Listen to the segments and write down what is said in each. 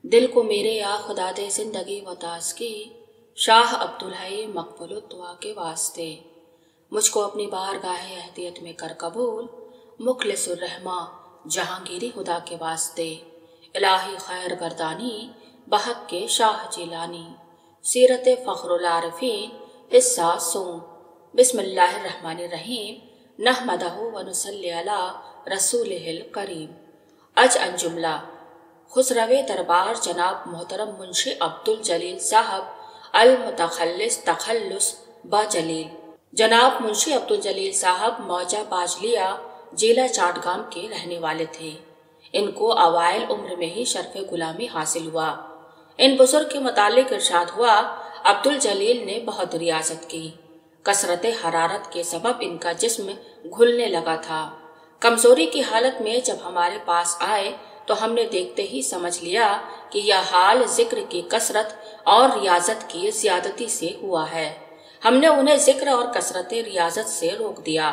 दिल को मेरे या खुदा दे जिंदगी व ताज़गी, शाह अब्दुल हई मकबूल दुआ के वास्ते। मुझको अपनी बारगाह अहदियत में कर कबूल, मुखलिसुर रहमा जहांगीरी खुदा के वास्ते। इलाही खैर गर्दानी बहक के शाह जिलानी, सीरत फ़ख्रुल आरिफीन हिस्सा सूं। बिस्मिल्लाहिर्रहमानिर्रहीम, नहमदहु व नुसल्ली अला रसूलिहिल करीम। अज अंजुमला खुसरवे दरबार जनाब मोहतरम मुंशी अब्दुल जलील साहब अल मुतखल्लिस तखल्लुस बजलील। जनाब मुंशी अब्दुल जलील साहब मौजा बाजलिया जिला चाटगाम के रहने वाले थे। इनको अवाइल उम्र में ही शर्फ़े गुलामी हासिल हुआ। इन बुजुर्ग के मुतालिक इरशाद हुआ, अब्दुल जलील ने बहुत रियाजत की। कसरत हरारत के सबब इनका जिस्म घुलने लगा था। कमजोरी की हालत में जब हमारे पास आए तो हमने देखते ही समझ लिया कि यह हाल जिक्र की कसरत और रियाजत की ज्यादती से हुआ है। हमने उन्हें जिक्र और कसरत रियाजत से रोक दिया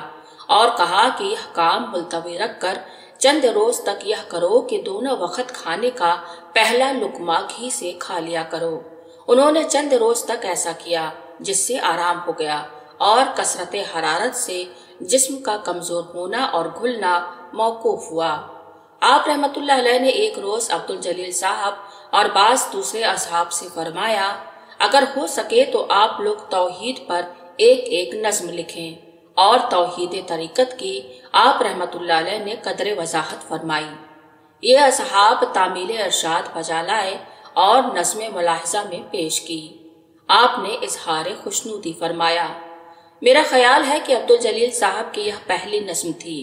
और कहा कि यह काम मुलतवी रख कर चंद रोज तक यह करो कि दोनों वक्त खाने का पहला लुकमा घी से खा लिया करो। उन्होंने चंद रोज तक ऐसा किया, जिससे आराम हो गया और कसरत हरारत से जिस्म का कमजोर होना और घुलना मौकूफ हुआ। आप रहमतुल्लाह अलैह ने एक रोज अब्दुल जलील साहब और बाज दूसरे असहाब से फरमाया, अगर हो सके तो आप लोग तौहीद पर एक एक नज्म लिखें। और तौहीद तरीकत की आप रहमतुल्लाह अलैह ने कदर वजाहत फरमाई। ये असहाब तामील इरशाद बजा लाए और नज्म मुलाहिजा में पेश की। आपने इजहार खुशनूदी फरमाया। मेरा ख्याल है कि अब्दुल जलील साहब की यह पहली नज्म थी।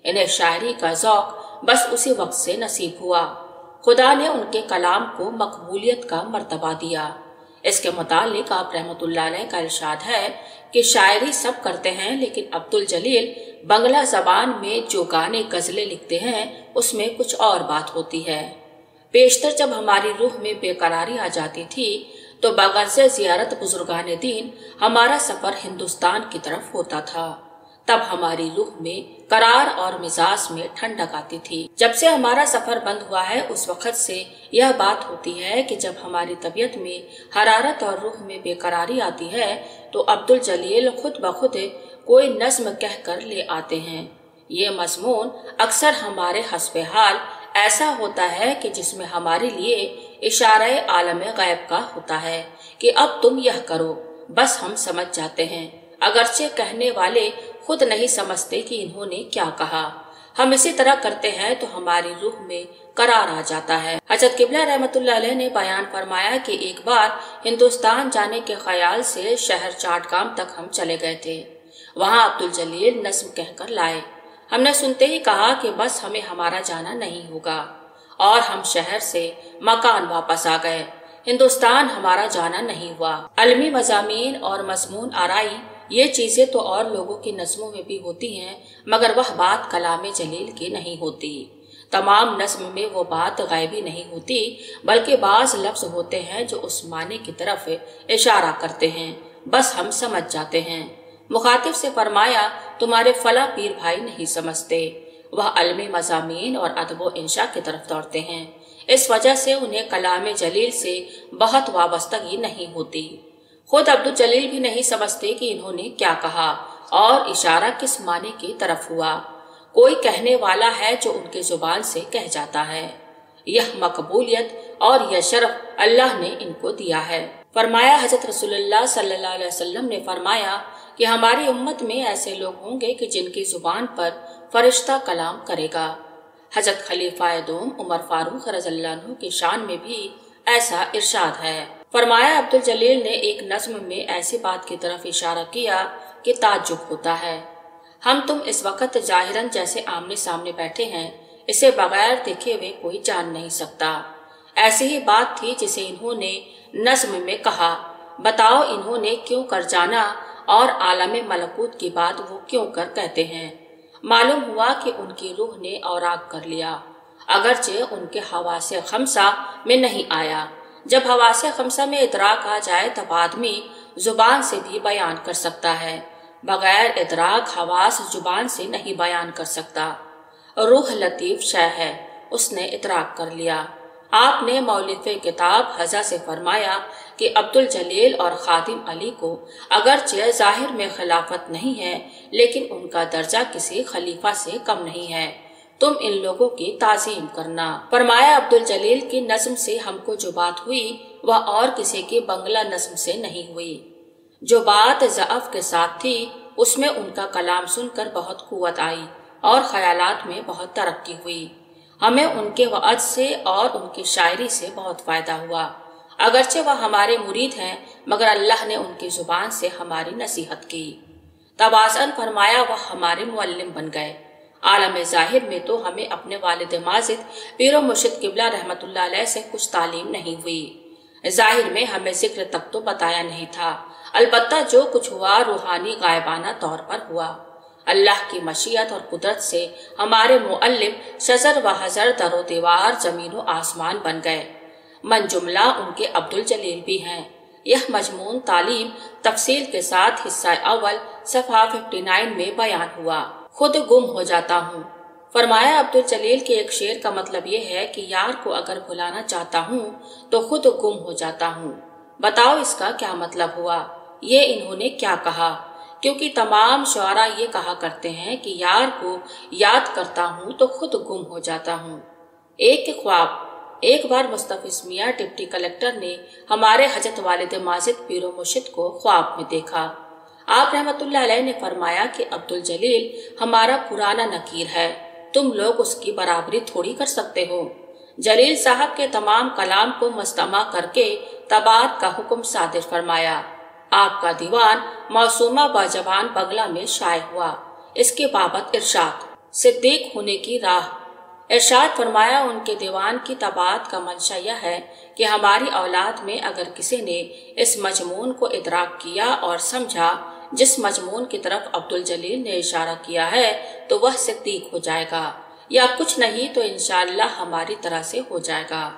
इन्हें शायरी का ज़ौक़ बस उसी वक्त से नसीब हुआ। खुदा ने उनके कलाम को मकबूलियत का मर्तबा दिया। इसके मुतालिक आप रहमतुल्लाह अलैह का इरशाद है कि शायरी सब करते हैं, लेकिन अब्दुल जलील बंगला जबान में जो गाने गजलें लिखते हैं उसमें कुछ और बात होती है। पेशतर जब हमारी रूह में बेकरारी आ जाती थी तो बगर्ज़ ज़ियारत बुजुर्गान दीन हमारा सफर हिंदुस्तान की तरफ होता था। तब हमारी रूह में करार और मिजाज में ठंडक आती थी। जब से हमारा सफर बंद हुआ है उस वक्त से यह बात होती है कि जब हमारी तबीयत में हरारत और रूह में बेकरारी आती है तो अब्दुल जलील खुद ब खुद कोई नज्म कह कर ले आते हैं। ये मजमून अक्सर हमारे हस्बे हाल ऐसा होता है कि जिसमें हमारे लिए इशारे आलम गैब का होता है कि अब तुम यह करो, बस हम समझ जाते हैं, अगरचे कहने वाले खुद नहीं समझते कि इन्होंने क्या कहा। हम इसी तरह करते हैं तो हमारी रूह में करार आ जाता है। हजरत किबला रहमतुल्लाह अलैह ने बयान फरमाया कि एक बार हिंदुस्तान जाने के ख्याल से शहर चाटगाम तक हम चले गए थे। वहाँ अब्दुल जलील नज्म कहकर लाए। हमने सुनते ही कहा कि बस हमें हमारा जाना नहीं होगा और हम शहर से मकान वापस आ गए। हिंदुस्तान हमारा जाना नहीं हुआ। अलमी मज़ामीन और मज़मून आराई ये चीजें तो और लोगों की नज़्मों में भी होती हैं, मगर वह बात कलाम जलील की नहीं होती। तमाम नज़्म में वो बात गायबी नहीं होती, बल्कि बाज लफ्ज होते हैं जो उस माने की तरफ इशारा करते हैं, बस हम समझ जाते हैं। मुखातिब से फरमाया, तुम्हारे फला पीर भाई नहीं समझते। वह अलमी मज़ामीन और अदब इंशा की तरफ दौड़ते हैं। इस वजह से उन्हें कलाम जलील से बहुत वाबस्तगी नहीं होती। खुद अब्दुल जलील भी नहीं समझते कि इन्होंने क्या कहा और इशारा किस माने की तरफ हुआ। कोई कहने वाला है जो उनके जुबान से कह जाता है। यह मकबूलियत और यह शरफ अल्लाह ने इनको दिया है। फरमाया हजरत रसूलुल्लाह सल्लल्लाहु अलैहि वसल्लम ने फरमाया कि हमारी उम्मत में ऐसे लोग होंगे कि जिनकी जुबान पर फरिश्ता कलाम करेगा। हजरत खलीफा दोम उमर फारूक रज़ियल्लाहु अन्हु की शान में भी ऐसा इरशाद है। फरमाया अब्दुल जलील ने एक नज्म में ऐसी बात की तरफ इशारा किया कि ताज्जुब होता है। हम तुम इस वक्त जाहिरन जैसे आमने सामने बैठे हैं, इसे बगैर देखे हुए कोई जान नहीं सकता। ऐसी ही बात थी जिसे इन्होंने नज्म में कहा। बताओ इन्होंने क्यों कर जाना और आलम मलकूत की बात वो क्यों कर कहते हैं। मालूम हुआ कि उनकी रूह ने औराग कर लिया, अगरचे उनके हवासे खमसा में नहीं आया। जब हवासे खमसा में इदराक आ जाए तब आदमी जुबान से भी बयान कर सकता है, बगैर इदराक हवास जुबान से नहीं बयान कर सकता। रूह लतीफ शय है, उसने इदराक कर लिया। آپ نے مؤلف کتاب حضا سے فرمایا کہ عبدالجلیل اور خادم علی کو اگرچہ ظاہر میں خلافت نہیں ہے لیکن ان کا درجہ کسی خلیفہ سے کم نہیں ہے، تم ان لوگوں کی تعظیم کرنا۔ فرمایا عبدالجلیل کی نظم سے ہم کو جو بات ہوئی وہ اور کسی کی بنگلہ نظم سے نہیں ہوئی۔ جو بات ضعف کے ساتھ تھی اس میں ان کا کلام سن کر بہت قوت آئی اور خیالات میں بہت ترقی ہوئی۔ ہمیں ان کے وعظ سے اور ان کی شاعری سے بہت فائدہ ہوا۔ اگرچہ وہ ہمارے مرید ہیں مگر اللہ نے ان کی زبان سے ہماری نصیحت کی۔ تواضعاً فرمایا وہ ہمارے معلم بن گئے۔ عالم ظاہر میں تو ہمیں اپنے والد ماجد پیر و مرشد قبلہ رحمۃ اللہ علیہ سے کچھ تعلیم نہیں ہوئی، ظاہر میں ہمیں ذکر تک تو بتایا نہیں تھا، البتہ جو کچھ ہوا روحانی غائبانہ طور پر ہوا۔ اللہ کی مشیت اور قدرت سے ہمارے معلم شجر و حجر در و دیوار زمین و آسمان بن گئے، من جملہ ان کے عبدالجلیل بھی ہیں۔ یہ مضمون تعلیم تفصیل کے ساتھ حصہ اول صفحہ 59 میں بیان ہوا۔ خود گم ہو جاتا ہوں۔ فرمایا عبدالجلیل کے ایک شعر کا مطلب یہ ہے کہ یار کو اگر بھلانا چاہتا ہوں تو خود گم ہو جاتا ہوں۔ بتاؤ اس کا کیا مطلب ہوا؟ یہ انہوں نے کیا کہا؟ کیونکہ تمام شعراء یہ کہا کرتے ہیں کہ یار کو یاد کرتا ہوں تو خود گم ہو جاتا ہوں۔ ایک خواب۔ ایک بار مستفیض میاں ڈپٹی کلکٹر نے ہمارے حضرت والد ماجد پیر و مرشد کو خواب میں دیکھا۔ آپ رحمت اللہ علیہ نے فرمایا کہ عبدالجلیل ہمارا پرانا نکیر ہے، تم لوگ اس کی برابری تھوڑی کر سکتے ہو۔ جلیل صاحب کے تمام کلام کو مجتمع کر کے طباعت کا حکم صادر فرمایا۔ آپ کا دیوان موسومہ باجوان بنگلہ میں شائع ہوا۔ اس کے بابت ارشاد، صدیق ہونے کی راہ۔ ارشاد فرمایا ان کے دیوان کی طباعت کا منشا یہ ہے کہ ہماری اولاد میں اگر کسی نے اس مضمون کو ادراک کیا اور سمجھا جس مضمون کی طرف عبدالجلیل نے اشارہ کیا ہے تو وہ صدیق ہو جائے گا، یا کچھ نہیں تو انشاءاللہ ہماری طرح سے ہو جائے گا۔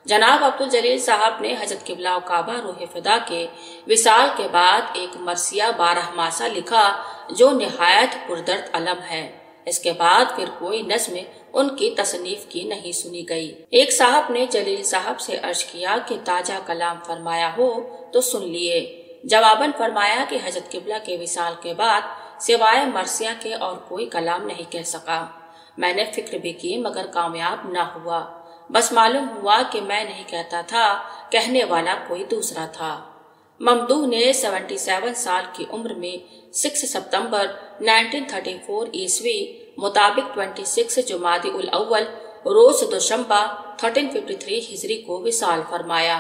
جناب عبدالجلیل صاحب نے حضرت قبلہ کعبہ روح فدا کے وصال کے بعد ایک مرثیہ 12 ماسہ لکھا جو نہایت پردرد علم ہے۔ اس کے بعد پھر کوئی نظم ان کی تصنیف کی نہیں سنی گئی۔ ایک صاحب نے جلیل صاحب سے عرض کیا کہ تازہ کلام فرمایا ہو تو سن لیے۔ جواباً فرمایا کہ حضرت قبلہ کے وصال کے بعد سوائے مرثیہ کے اور کوئی کلام نہیں کہہ سکا۔ میں نے فکر بھی کی مگر کامیاب نہ ہوا، بس معلوم ہوا کہ میں نہیں کہتا تھا، کہنے والا کوئی دوسرا تھا۔ ممدوح نے 77 سال کی عمر میں 6 ستمبر 1934 عیسوی مطابق 26 جمادی الاول روز دوشنبہ 1353 ہجری کو وصال فرمایا۔